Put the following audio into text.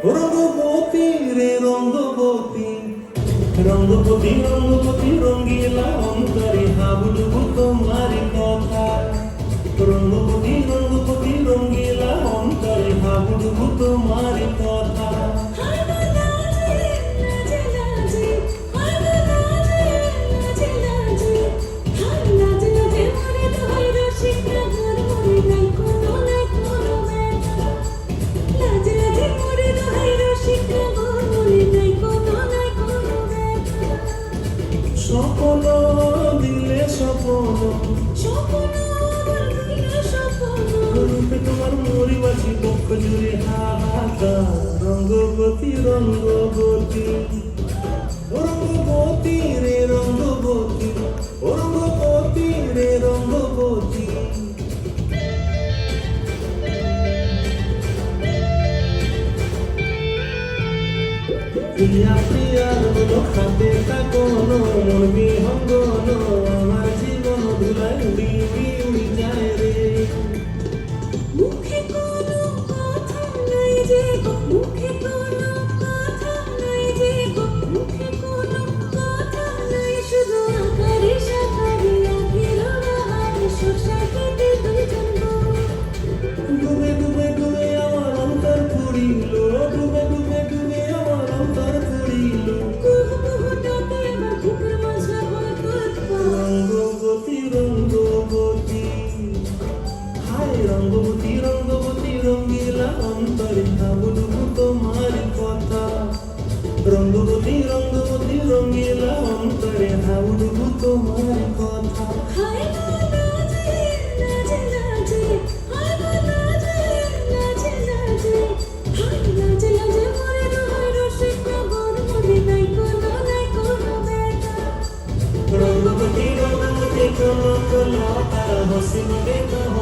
রঙ্গবতী রে রঙ্গবতী, রঙ্গবতী রঙ্গবতী রঙ্গিলা অন্তরে হাবুডুবু তোমারি কথা। রঙ্গবতী রঙ্গবতী রঙ্গিলা অন্তরে হাবুডুবু তোমারি কথা। স্বপ্ন দিলে স্বপ্ন রূপে তোমার মরিবাছি পক্ষ জুড়ে হাহাকার। রঙ্গবতী রঙ্গবতী, ও রঙ্গবতী রে রঙ্গবতী, ও রঙ্গবতী রে রঙ্গবতী। প্রিয়া প্রিয়ার মনো খাতে তাকনো মন বিহঙ্গন, আমার জীবন ধুলায় উড়ি উড়ি উড়ি যায় রে। মুখে কোনো কথা নাই যে গো, মুখে কোনো কথা নাই যে গো, মুখে কোনো কথা নাই, শুধু আকারে সাকারে আখের বাহারে সোসাইটিতে দুইজন গো। ডুবে ডুবে ডুবে আমার অন্তর পুরিল, ডুবে ডুবে ডুবে আমার অন্তর পুরিল। কুহু কুহু ডাকে আমার বুকের মাঝে হয় তোর। রঙ্গবতী রঙ্গবতী, হায় রঙ্গবতী রঙ্গবতী রঙ্গিলা অন্তরে হাবুডুবু তোমার কথা। রঙ্গবতী রঙ্গবতী রঙ্গিলা অন্তরে হাবুডুবু তোমার কথা। হায় লাজে লাজে লাজে, হায় লাজে লাজে লাজে, হায় লাজে লাজে মরে রয় রসিক নগর, মনে নাই কোনো ব্যথা। রঙ্গবতী রঙ্গবতী কনক লতা হসিবে কহ